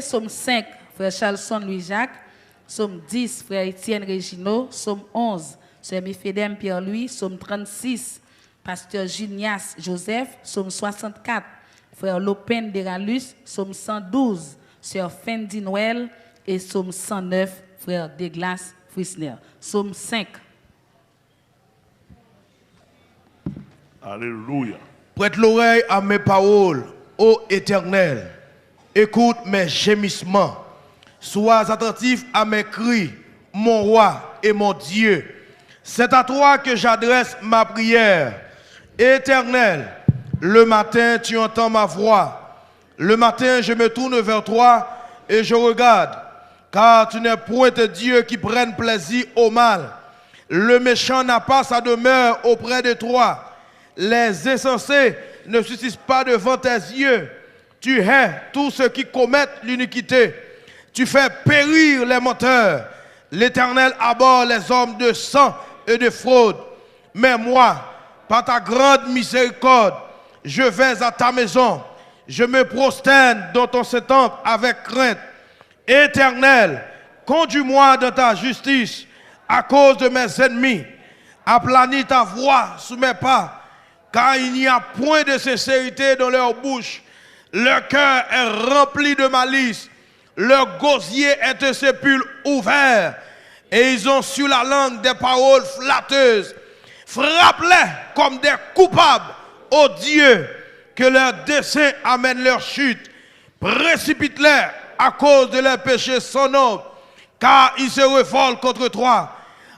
Somme 5, frère Charlson Louis-Jacques. Somme 10, frère Étienne Réginaud. Somme 11, sœur Méphédème Pierre-Louis. Somme 36, pasteur Junias Joseph. Somme 64, frère Lopin Deralus. Somme 112, sœur Fendi Noël. Et somme 109, frère Deglas Frisner. Somme 5. Alléluia. Prête l'oreille à mes paroles, ô Éternel. Écoute mes gémissements. Sois attentif à mes cris, mon roi et mon Dieu. C'est à toi que j'adresse ma prière. Éternel, le matin, tu entends ma voix. Le matin, je me tourne vers toi et je regarde. Car tu n'es point Dieu qui prenne plaisir au mal. Le méchant n'a pas sa demeure auprès de toi. Les insensés ne subsistent pas devant tes yeux. Tu hais tous ceux qui commettent l'iniquité. Tu fais périr les menteurs. L'Éternel abhorre les hommes de sang et de fraude. Mais moi, par ta grande miséricorde, je vais à ta maison. Je me prosterne dans ton temple avec crainte. Éternel, conduis-moi dans ta justice à cause de mes ennemis. Aplanis ta voix sous mes pas, car il n'y a point de sincérité dans leur bouche. Leur cœur est rempli de malice. Leur gosier est un sépulcre ouvert. Et ils ont sur la langue des paroles flatteuses. Frappe-les comme des coupables, ô Dieu, que leur dessein amène leur chute. Précipite-les à cause de leurs péchés sans nombre, car ils se révoltent contre toi.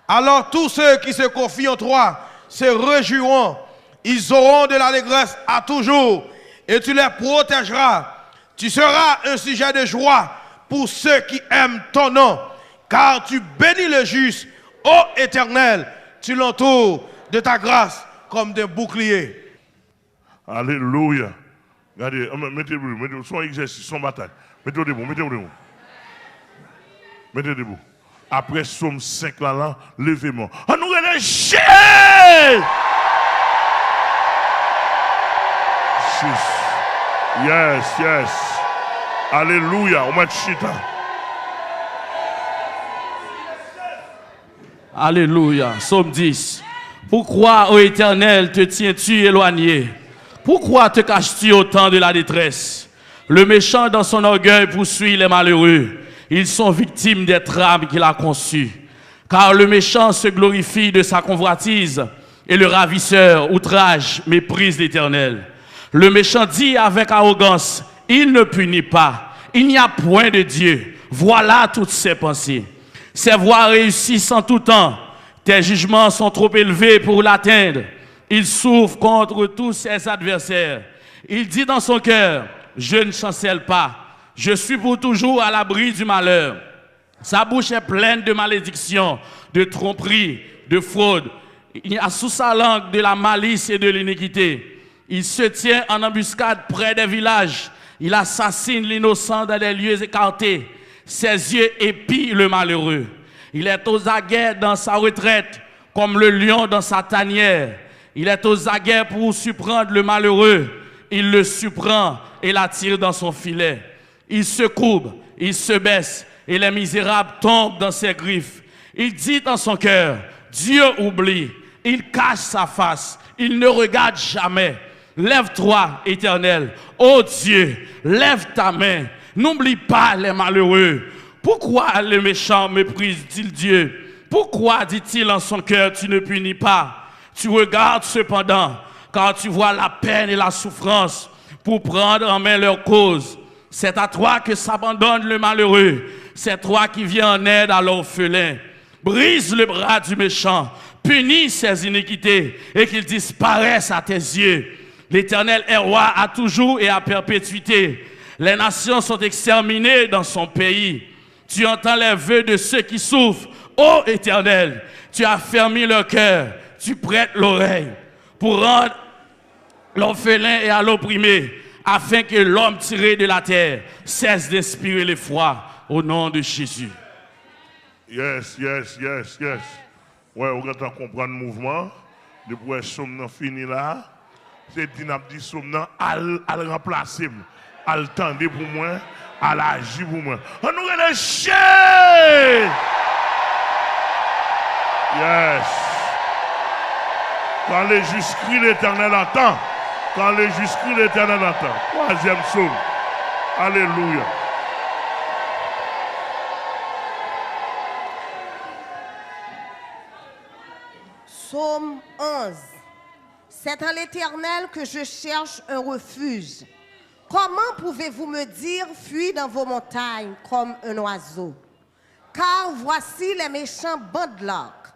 Alors tous ceux qui se confient en toi se réjouiront. Ils auront de l'allégresse à toujours, et tu les protégeras. Tu seras un sujet de joie pour ceux qui aiment ton nom, car tu bénis le juste, ô Éternel, tu l'entoures de ta grâce comme d'un bouclier. Alléluia. Regardez, mettez-vous, son exercice, son bataille. Mettez-vous debout, mettez-vous debout. Mettez-vous debout. Après Somme 5 là, levez-moi. On nous relâche. Yes, yes. Alléluia. On met chita. Alléluia. Somme 10. Pourquoi, ô Éternel, te tiens-tu éloigné? Pourquoi te caches-tu au temps de la détresse? Le méchant dans son orgueil poursuit les malheureux. Ils sont victimes des trames qu'il a conçues. Car le méchant se glorifie de sa convoitise et le ravisseur outrage, méprise l'Éternel. Le méchant dit avec arrogance, il ne punit pas. Il n'y a point de Dieu. Voilà toutes ses pensées. Ses voies réussissent en tout temps. Tes jugements sont trop élevés pour l'atteindre. Il souffre contre tous ses adversaires. Il dit dans son cœur, je ne chancelle pas. Je suis pour toujours à l'abri du malheur. Sa bouche est pleine de malédictions, de tromperies, de fraude. Il y a sous sa langue de la malice et de l'iniquité. Il se tient en embuscade près des villages. Il assassine l'innocent dans des lieux écartés. Ses yeux épient le malheureux. Il est aux aguets dans sa retraite, comme le lion dans sa tanière. Il est aux aguets pour surprendre le malheureux. Il le surprend et l'attire dans son filet. Il se courbe, il se baisse, et les misérables tombent dans ses griffes. Il dit dans son cœur, Dieu oublie. Il cache sa face, il ne regarde jamais. Lève-toi, Éternel, ô Dieu, lève ta main. N'oublie pas les malheureux. Pourquoi les méchants méprisent-ils Dieu? Pourquoi, dit-il en son cœur, tu ne punis pas? Tu regardes cependant, car tu vois la peine et la souffrance pour prendre en main leur cause. C'est à toi que s'abandonne le malheureux. C'est toi qui viens en aide à l'orphelin. Brise le bras du méchant, punis ses iniquités et qu'il disparaisse à tes yeux. L'Éternel est roi à toujours et à perpétuité. Les nations sont exterminées dans son pays. Tu entends les vœux de ceux qui souffrent. Ô Éternel, tu as fermé leur cœur, tu prêtes l'oreille pour rendre l'orphelin et à l'opprimé, afin que l'homme tiré de la terre cesse d'inspirer l'effroi au nom de Jésus. Yes, yes, yes, yes. Ouais, on va comprendre le mouvement. Depuis que Somme fini là, c'est dynamique Somme à remplacer. À le tendre pour moi, Elle agit pour moi. On nous relâche. Yes. Quand les justes crient, l'Éternel entend. Quand les justes crient, l'Éternel entend. Troisième psaume. Alléluia. Psaume 11. C'est en l'Éternel que je cherche un refuge. Comment pouvez-vous me dire, fuis dans vos montagnes comme un oiseau? Car voici les méchants bandent l'arc.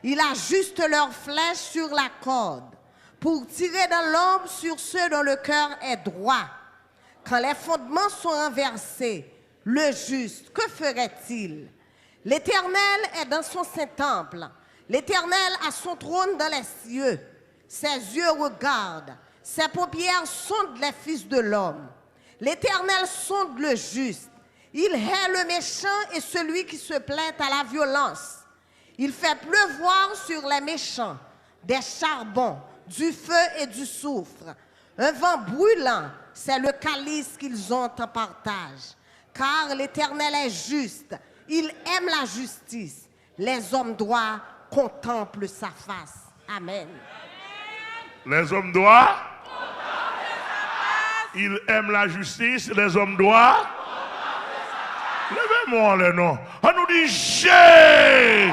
Ils ajustent leurs flèches sur la corde pour tirer dans l'ombre sur ceux dont le cœur est droit. Quand les fondements sont renversés, le juste, que ferait-il? L'Éternel est dans son saint temple. L'Éternel a son trône dans les cieux. Ses yeux regardent, ses paupières sondent les fils de l'homme. L'Éternel sonde le juste. Il hait le méchant et celui qui se plaint à la violence. Il fait pleuvoir sur les méchants des charbons, du feu et du soufre. Un vent brûlant, c'est le calice qu'ils ont en partage. Car l'Éternel est juste, il aime la justice. Les hommes droits contemplent sa face. Amen. Les hommes droits, ils aiment la justice. Les hommes droits, levez-moi les noms. On nous dit j'ai.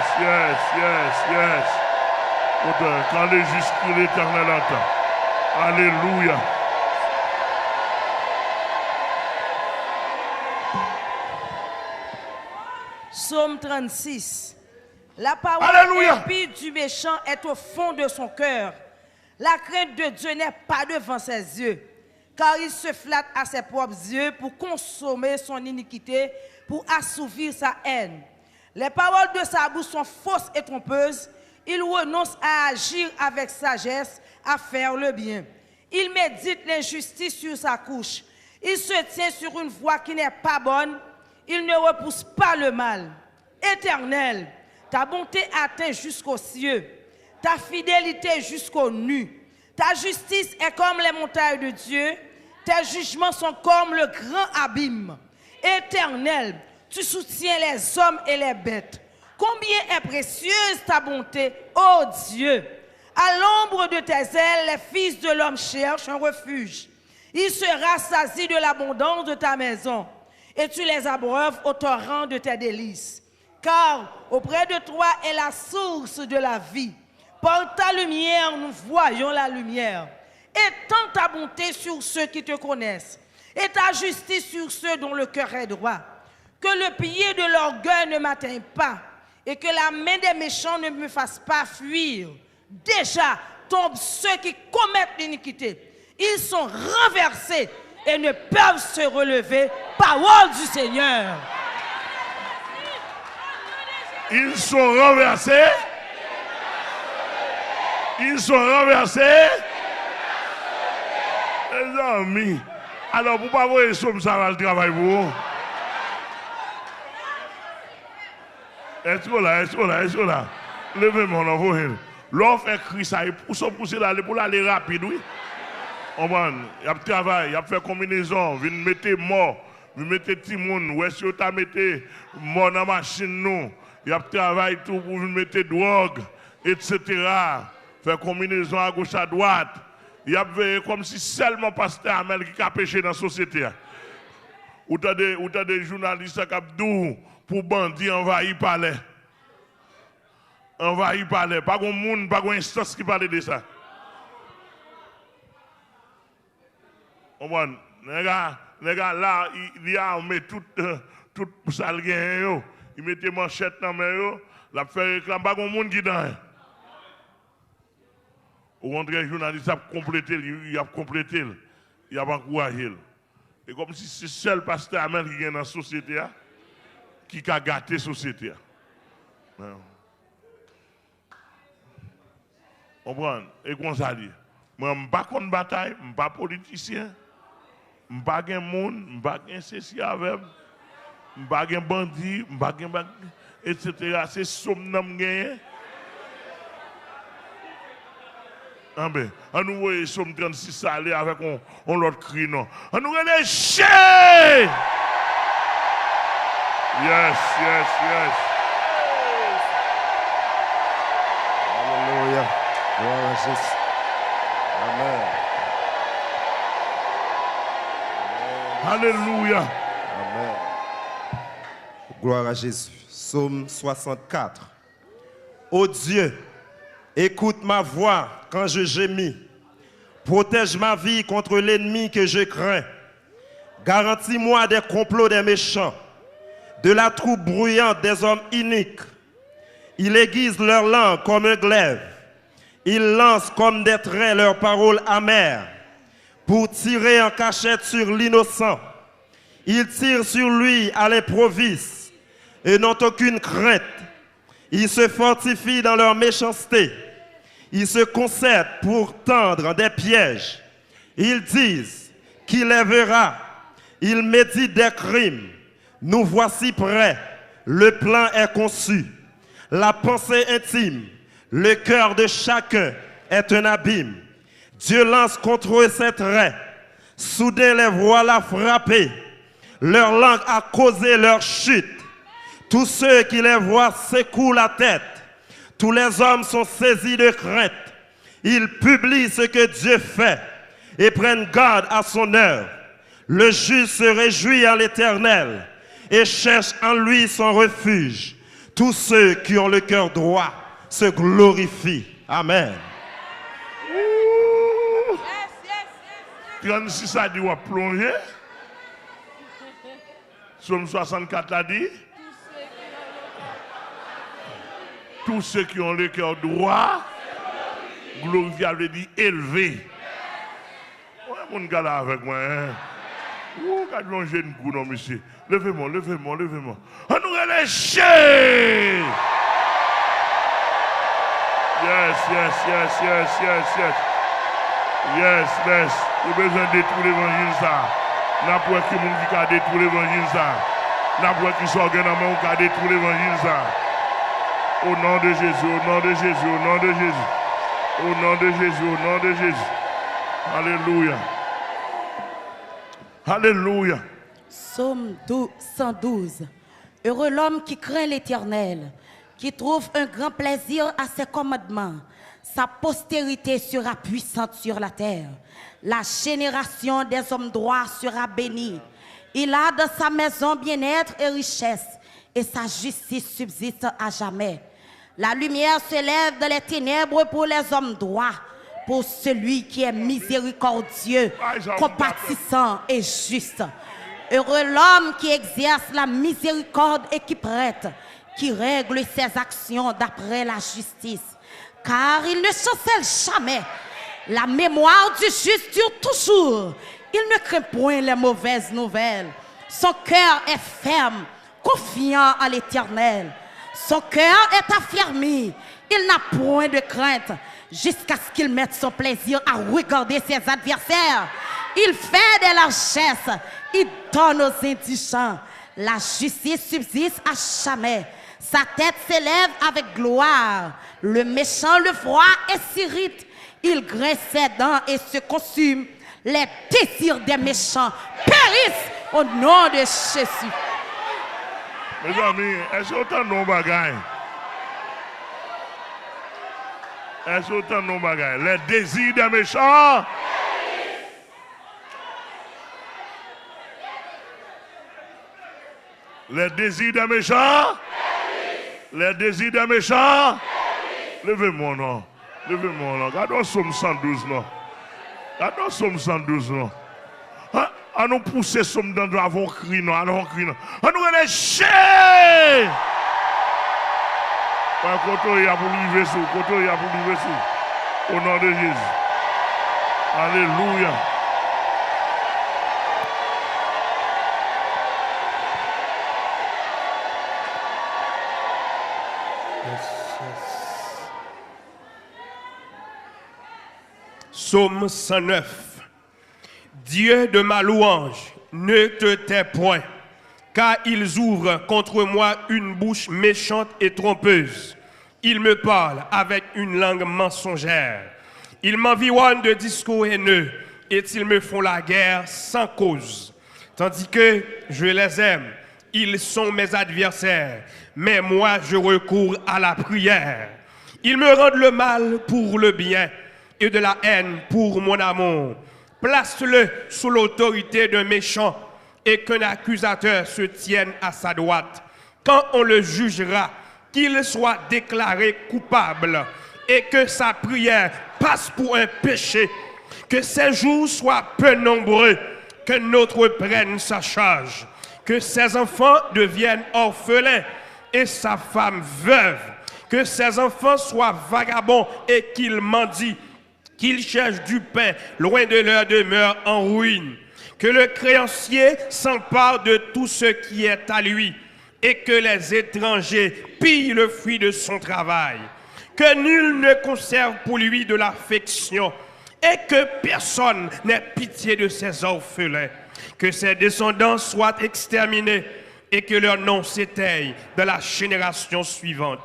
Yes. Quand les justes crient, l'Éternel entend. Alléluia. Psaume 36. La parole impie du méchant est au fond de son cœur. La crainte de Dieu n'est pas devant ses yeux, car il se flatte à ses propres yeux pour consommer son iniquité, pour assouvir sa haine. Les paroles de sa bouche sont fausses et trompeuses. Il renonce à agir avec sagesse, à faire le bien. Il médite l'injustice sur sa couche. Il se tient sur une voie qui n'est pas bonne. Il ne repousse pas le mal. Éternel, ta bonté atteint jusqu'aux cieux, ta fidélité jusqu'aux nues. Ta justice est comme les montagnes de Dieu, tes jugements sont comme le grand abîme. Éternel, tu soutiens les hommes et les bêtes. Combien est précieuse ta bonté, ô Dieu! À l'ombre de tes ailes, les fils de l'homme cherchent un refuge. Ils se rassasient de l'abondance de ta maison, et tu les abreuves au torrent de tes délices. Car auprès de toi est la source de la vie. Par ta lumière, nous voyons la lumière. Étends ta bonté sur ceux qui te connaissent, et ta justice sur ceux dont le cœur est droit. Que le pied de l'orgueil ne m'atteigne pas, et que la main des méchants ne me fasse pas fuir. Déjà tombent ceux qui commettent l'iniquité. Ils sont renversés et ne peuvent se relever. Parole du Seigneur. Ils sont renversés. Ils sont renversés. Les amis. Alors, pour ne pas voir les sommes, ça va le travail pour vous. Est-ce là? Levez-moi, on va l'offre fait cri, ça, il pousse pour aller rapide, oui. On va, il y a travail, il y a fait combinaison, il mettre mort, il mettre Timon, où est-ce que tu as mis mort dans la machine, nous. Il y a travail tout pour mettre drogue, etc. Faire combinaison à gauche, à droite. Il y a comme si seulement pasteur Amel qui a péché dans la société. Ou tu as des journalistes qui ont pour bandits envahis palais. Envahis palais. Pas de monde, pas d'instance qui parle de ça. On voit, les gars là, il a armé tout ça le gain. Il mettait manchette dans la main, il fait réclame, pas de monde qui dans. Au contraire, les journalistes ont complété, il a complété, il a encouragé. Et comme si c'est seul pasteur Amel qui est dans la société, qui a gâté la société. On prend, et comme ça dit, moi, je ne suis pas contre bataille, je ne suis pas politicien, je ne suis pas un monde, je ne suis pas un ceci avec, je ne suis pas un bandit, je ne suis pas un etc. C'est somme que je Amen. On nous voit Somme 36 aller avec on l'autre cri non. On nous relève chien. Yes. Alléluia. Gloire à Jésus. Amen. Alléluia. Amen. Gloire à Jésus. Psaume 64. Ô Dieu, écoute ma voix quand je gémis. Protège ma vie contre l'ennemi que je crains. Garantis-moi des complots des méchants, de la troupe bruyante des hommes iniques. Ils aiguisent leur langue comme un glaive. Ils lancent comme des traits leurs paroles amères pour tirer en cachette sur l'innocent. Ils tirent sur lui à l'improviste et n'ont aucune crainte. Ils se fortifient dans leur méchanceté. Ils se concertent pour tendre des pièges. Ils disent qu'il les verra. Ils méditent des crimes. Nous voici prêts. Le plan est conçu. La pensée intime, le cœur de chacun est un abîme. Dieu lance contre eux ses traits. Soudain les voilà frappés. Leur langue a causé leur chute. Tous ceux qui les voient secouent la tête. Tous les hommes sont saisis de crainte. Ils publient ce que Dieu fait et prennent garde à son œuvre. Le juste se réjouit en l'Éternel et cherche en lui son refuge. Tous ceux qui ont le cœur droit se glorifient. Amen. 36 a dit on va plonger. Psaume 64 a dit. Tous ceux qui ont le cœur droit, glorifiable dit élevé. Ouais, mon gars là avec moi. Ouh, quand on jeune coup, non, monsieur. Levez-moi. On nous relâche. Yes. Il y a besoin de détruire l'évangile ça. N'a pas qui monde qui a détruit l'évangile ça. N'a pas qui s'organise qui a détruit l'évangile ça. Au nom de Jésus, au nom de Jésus, au nom de Jésus. Au nom de Jésus, au nom de Jésus. Alléluia. Alléluia. Psaume 112. Heureux l'homme qui craint l'Éternel, qui trouve un grand plaisir à ses commandements. Sa postérité sera puissante sur la terre. La génération des hommes droits sera bénie. Il a dans sa maison bien-être et richesse, et sa justice subsiste à jamais. La lumière se lève dans les ténèbres pour les hommes droits, pour celui qui est miséricordieux, compatissant et juste. Heureux l'homme qui exerce la miséricorde et qui prête, qui règle ses actions d'après la justice. Car il ne chancelle jamais. La mémoire du juste dure toujours. Il ne craint point les mauvaises nouvelles. Son cœur est ferme, confiant en l'Éternel. Son cœur est affermi. Il n'a point de crainte jusqu'à ce qu'il mette son plaisir à regarder ses adversaires. Il fait des largesses. Il donne aux indigents. La justice subsiste à jamais. Sa tête s'élève avec gloire. Le méchant le voit et s'irrite. Il grince ses dents et se consume. Les désirs des méchants périssent au nom de Jésus. Mes amis, est-ce que autant de bagailles? Est-ce que autant de bagailles? Les désirs des méchants. Les désirs des méchants. Les désirs des méchants. Levez-moi, non. Levez-moi, non. Regardons Somme 112, non. Regardons Somme 112, non. À nous pousser Somme dans l'avant cri, non. Allons cri, non. À nous relâcher. Quand il y a pour livrer sous. Quand il y a pour livrer sous. Au nom de Jésus. Alléluia. Psaume 109. Dieu de ma louange, ne te tais point, car ils ouvrent contre moi une bouche méchante et trompeuse. Ils me parlent avec une langue mensongère. Ils m'environnent de discours haineux et ils me font la guerre sans cause. Tandis que je les aime, ils sont mes adversaires, mais moi je recours à la prière. Ils me rendent le mal pour le bien et de la haine pour mon amour. Place-le sous l'autorité d'un méchant et qu'un accusateur se tienne à sa droite. Quand on le jugera, qu'il soit déclaré coupable et que sa prière passe pour un péché, que ses jours soient peu nombreux, que notre prenne sa charge, que ses enfants deviennent orphelins et sa femme veuve, que ses enfants soient vagabonds et qu'ils mendient, qu'ils cherchent du pain loin de leur demeure en ruine, que le créancier s'empare de tout ce qui est à lui et que les étrangers pillent le fruit de son travail, que nul ne conserve pour lui de l'affection et que personne n'ait pitié de ses orphelins, que ses descendants soient exterminés et que leur nom s'éteille de la génération suivante,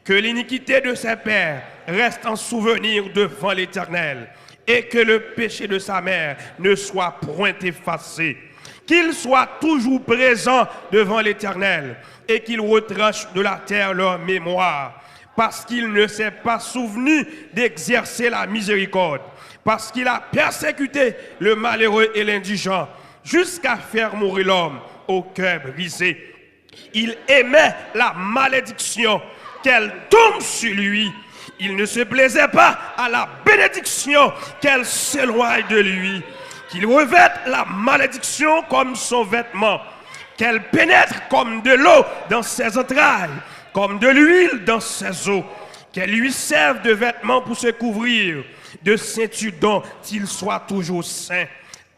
que l'iniquité de ses pères reste en souvenir devant l'Éternel et que le péché de sa mère ne soit point effacé, qu'il soit toujours présent devant l'Éternel et qu'il retranche de la terre leur mémoire, parce qu'il ne s'est pas souvenu d'exercer la miséricorde, parce qu'il a persécuté le malheureux et l'indigent, jusqu'à faire mourir l'homme au cœur brisé. Il aimait la malédiction, qu'elle tombe sur lui. Il ne se plaisait pas à la bénédiction, qu'elle s'éloigne de lui. Qu'il revête la malédiction comme son vêtement, qu'elle pénètre comme de l'eau dans ses entrailles, comme de l'huile dans ses os, qu'elle lui serve de vêtements pour se couvrir, de ceinture dont il soit toujours saint.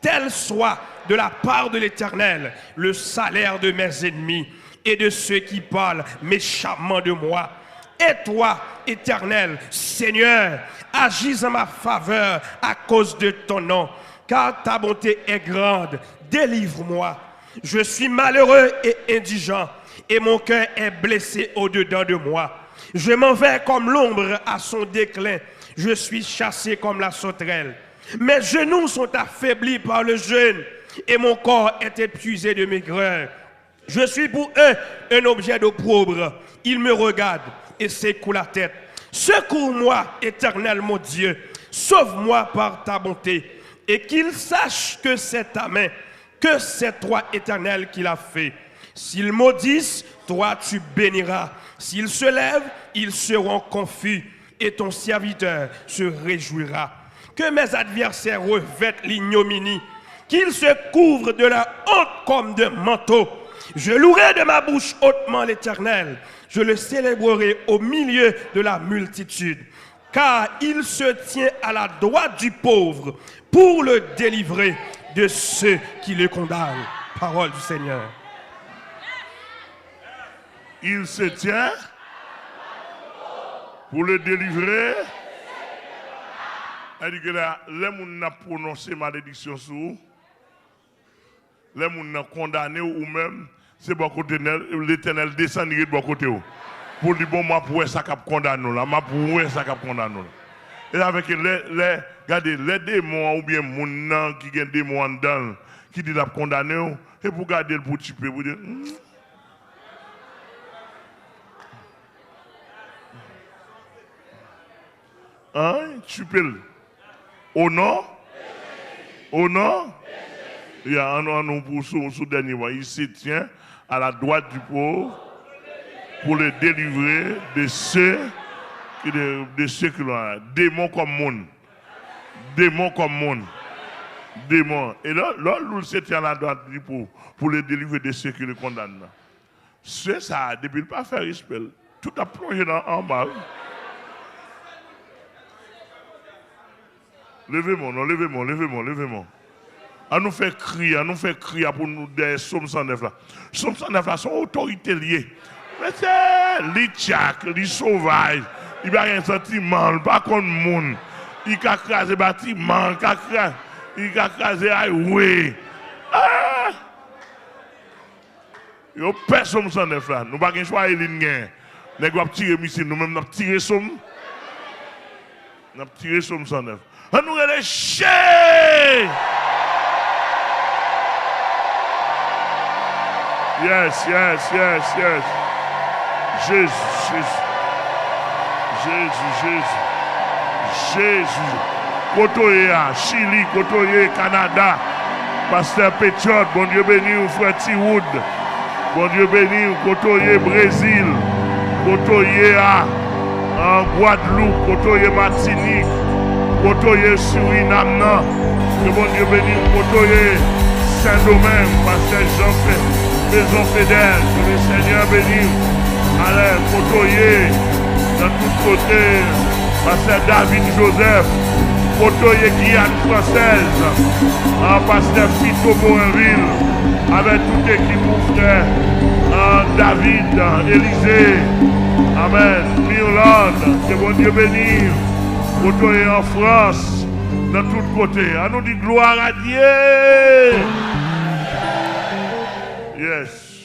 Tel soit de la part de l'Éternel le salaire de mes ennemis et de ceux qui parlent méchamment de moi. Et toi, Éternel, Seigneur, agis en ma faveur à cause de ton nom, car ta bonté est grande. Délivre-moi. Je suis malheureux et indigent, et mon cœur est blessé au-dedans de moi. Je m'en vais comme l'ombre à son déclin. Je suis chassé comme la sauterelle. Mes genoux sont affaiblis par le jeûne, et mon corps est épuisé de maigreur. Je suis pour eux un objet d'opprobre. Ils me regardent et secouent la tête. Secours-moi, Éternel mon Dieu. Sauve-moi par ta bonté. Et qu'ils sachent que c'est ta main, que c'est toi, Éternel, qui l'as fait. S'ils maudissent, toi tu béniras. S'ils se lèvent, ils seront confus. Et ton serviteur se réjouira. Que mes adversaires revêtent l'ignominie, qu'ils se couvrent de la honte comme de manteau. Je louerai de ma bouche hautement l'Éternel. Je le célébrerai au milieu de la multitude. Car il se tient à la droite du pauvre pour le délivrer de ceux qui le condamnent. Parole du Seigneur. Il se tient pour le délivrer. Elle dit que là, les gens ont prononcé malédiction sur vous, les gens ont condamné ou même, c'est bon côté l'Éternel descend de bon côté. Pour dire, bon, moi, pour ça cap condamné là, moi, pour ça cap condamné là. Et avec regardez, les démons ou bien les gens qui ont des démons dedans, qui disent qu'ils condamné, et pour garder le petit peu, vous dire, hein, tu peux. Au nom? Au nom? Il y a un nom pour ce dernier mois. Il se tient à la droite du pauvre pour le délivrer de ceux qui l'ont. Démons comme monde. Démons comme monde. Démons. Et là, il se tient à la droite du pauvre pour le délivrer de ceux qui le condamnent. C'est ça, depuis ne pas faire respect. Tout a plongé en bas. Levez-moi, non, levez-moi. À nous faire crier pour nous des Psaume 109 là. Psaume 109 là, sont autorités liées. Mais c'est les tchak, les sauvages, il n'y a rien sentiment, pas contre le monde. Il a crasé bâtiment, il a crasé highway. Ah! Il y a personne Psaume 109 là. Nous n'avons pas choix de lignes. Nous avons tiré missile, nous-mêmes nous avons tiré Psaume. Nous avons tiré Psaume 109. On nous relèche. Yes. Jésus. Kotoye, Chili, Kotoye, Canada. Pasteur Pétiot, bon Dieu béni, frère Tiwood. Bon Dieu béni, Kotoye, Brésil. Kotoye en Guadeloupe, Kotoye, Martinique. Kotoye, Suriname. Que bon Dieu béni, Kotoye, Saint-Domingue, Pasteur Jean-Pierre. Maison fidèle, que le Seigneur bénisse. Allez, Kotoye, dans tous côtés, Pasteur David Joseph, Kotoye Guyane française, Pasteur Fito Boinville, avec toute équipe mon frère, David, Élysée, Amen, Mirland, que bon Dieu bénisse, Kotoye en France, dans tous côtés. À nous dit gloire à Dieu. Yes.